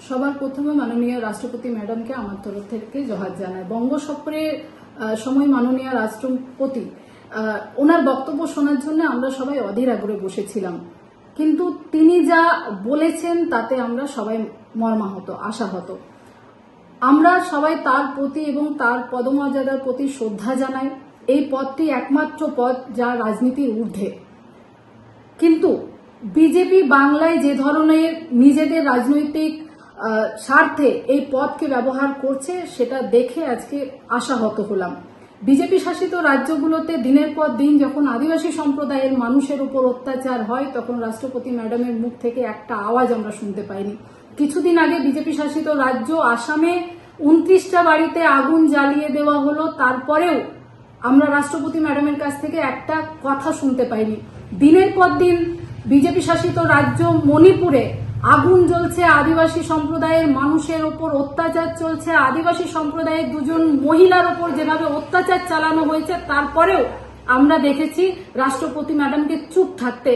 সবার প্রথমে মাননীয় রাষ্ট্রপতি ম্যাডামকে আমার তরফ থেকে জোহার জানাই। বঙ্গ সফরের সময় মাননীয় রাষ্ট্রপতি ওনার বক্তব্য শোনার জন্য আমরা সবাই অধীর আগ্রহে বসেছিলাম, কিন্তু তিনি যা বলেছেন তাতে আমরা সবাই মর্মাহত, আশাহত। আমরা সবাই তার প্রতি এবং তার পদমর্যাদার প্রতি শ্রদ্ধা জানাই। এই পদটি একমাত্র পদ যা রাজনীতির ঊর্ধ্বে, কিন্তু বিজেপি বাংলায় যে ধরনের নিজেদের রাজনৈতিক স্বার্থে এই পদকে ব্যবহার করছে সেটা দেখে আজকে আশাহত হলাম। বিজেপি শাসিত রাজ্যগুলোতে দিনের পর দিন যখন আদিবাসী সম্প্রদায়ের মানুষের উপর অত্যাচার হয়, তখন রাষ্ট্রপতি ম্যাডামের মুখ থেকে একটা আওয়াজ আমরা শুনতে পাইনি। কিছুদিন আগে বিজেপি শাসিত রাজ্য আসামে 29টা বাড়িতে আগুন জ্বালিয়ে দেওয়া হলো, তারপরেও আমরা রাষ্ট্রপতি ম্যাডামের কাছ থেকে একটা কথা শুনতে পাইনি। দিনের পর দিন বিজেপি শাসিত রাজ্য মণিপুরে আগুন জ্বলছে, আদিবাসী সম্প্রদায়ের মানুষের ওপর অত্যাচার চলছে, আদিবাসী সম্প্রদায়ের দুজন মহিলার ওপর যেভাবে অত্যাচার চালানো হয়েছে, তারপরেও আমরা দেখেছি রাষ্ট্রপতি ম্যাডামকে চুপ থাকতে।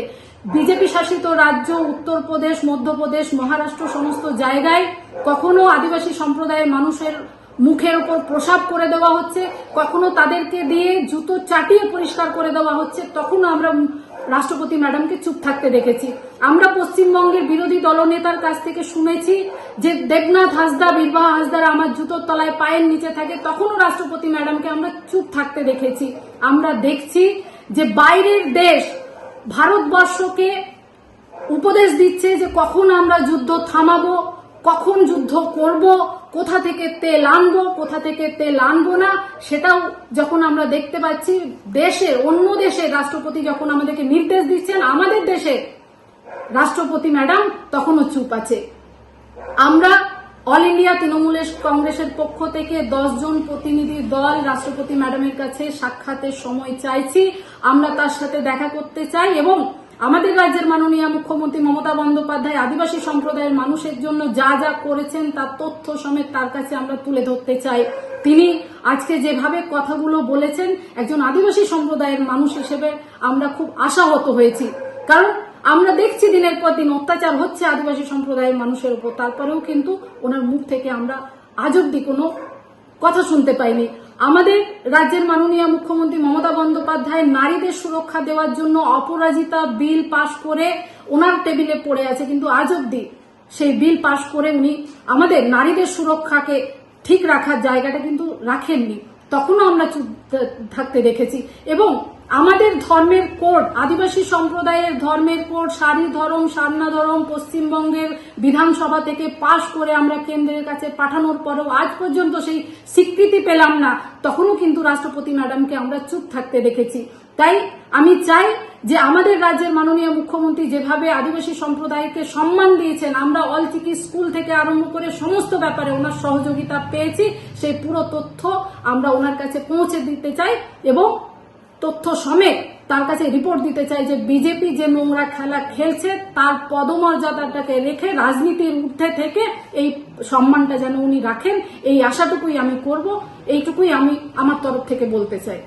বিজেপি শাসিত রাজ্য উত্তরপ্রদেশ, মধ্যপ্রদেশ, মহারাষ্ট্র সমস্ত জায়গায় কখনো আদিবাসী সম্প্রদায়ের মানুষের মুখের উপর প্রসাব করে দেওয়া হচ্ছে, কখনো তাদেরকে দিয়ে জুতো চাটিয়ে পরিষ্কার করে দেওয়া হচ্ছে, তখনও আমরা রাষ্ট্রপতি ম্যাডামকে চুপ থাকতে দেখেছি। আমরা পশ্চিমবঙ্গের বিরোধী দলনেতার কাছ থেকে শুনেছি যে দেবনাথ হাসদা, বীরবাহা হাসদার আমার জুতোর তলায় পায়ের নিচে থাকে, তখনও রাষ্ট্রপতি ম্যাডামকে আমরা চুপ থাকতে দেখেছি। আমরা দেখছি যে বাইরের দেশ ভারতবর্ষকে উপদেশ দিচ্ছে যে কখন আমরা যুদ্ধ থামাবো, কখন যুদ্ধ করব, কোথা থেকে তেল আনবো, কোথা থেকে তেল আনবো না, সেটাও যখন আমরা দেখতে পাচ্ছি। দেশের অন্য দেশের রাষ্ট্রপতি যখন আমাদেরকে নির্দেশ দিচ্ছেন, আমাদের দেশে রাষ্ট্রপতি ম্যাডাম তখনও চুপ আছে। আমরা অল ইন্ডিয়া তৃণমূল কংগ্রেসের পক্ষ থেকে 10 জন প্রতিনিধি দল রাষ্ট্রপতি ম্যাডামের কাছে সাক্ষাতের সময় চাইছি। আমরা তার সাথে দেখা করতে চাই এবং আমাদের রাজ্যের মাননীয় মুখ্যমন্ত্রী মমতা বন্দ্যোপাধ্যায় আদিবাসী সম্প্রদায়ের মানুষের জন্য যা যা করেছেন তার তথ্য সমেত তার কাছে আমরা তুলে ধরতে চাই। তিনি আজকে যেভাবে কথাগুলো বলেছেন, একজন আদিবাসী সম্প্রদায়ের মানুষ হিসেবে আমরা খুব আশাহত হয়েছি, কারণ আমরা দেখছি দিনের পর দিন অত্যাচার হচ্ছে আদিবাসী সম্প্রদায়ের মানুষের উপর, তারপরেও কিন্তু ওনার মুখ থেকে আমরা আজ অব্দি কোনো কথা শুনতে পাইনি। আমাদের রাজ্যের মাননীয় মুখ্যমন্ত্রী মমতা বন্দ্যোপাধ্যায় নারীদের সুরক্ষা দেওয়ার জন্য অপরাজিতা বিল পাশ করে ওনার টেবিলে পড়ে আছে, কিন্তু আজ অব্দি সেই বিল পাশ করে উনি আমাদের নারীদের সুরক্ষাকে ঠিক রাখার জায়গাটা কিন্তু রাখেননি, তখনও আমরা চুপ থাকতে দেখেছি। এবং আমাদের ধর্মের কোড, আদিবাসী সম্প্রদায়ের ধর্মের কোড, সারি ধরম, সারনা ধরম পশ্চিমবঙ্গের বিধানসভা থেকে পাশ করে আমরা কেন্দ্রের কাছে পাঠানোর পরেও আজ পর্যন্ত সেই স্বীকৃতি পেলাম না, তখনও কিন্তু রাষ্ট্রপতি ম্যাডামকে আমরা চুপ থাকতে দেখেছি। তাই আমি চাই যে আমাদের রাজ্যের মাননীয় মুখ্যমন্ত্রী যেভাবে আদিবাসী সম্প্রদায়কে সম্মান দিয়েছেন, আমরা অল চিকি স্কুল থেকে আরম্ভ করে সমস্ত ব্যাপারে ওনার সহযোগিতা পেয়েছি, সেই পুরো তথ্য আমরা ওনার কাছে পৌঁছে দিতে চাই এবং তথ্য সমেত তার কাছে রিপোর্ট দিতে চাই যে বিজেপি যে নোংরা খেলা খেলছে তার পদমর্যাদাটাকে রেখে রাজনীতির ঊর্ধ্বে থেকে এই সম্মানটা যেন উনি রাখেন, এই আশাটুকুই আমি করব, এইটুকুই আমি আমার তরফ থেকে বলতে চাই।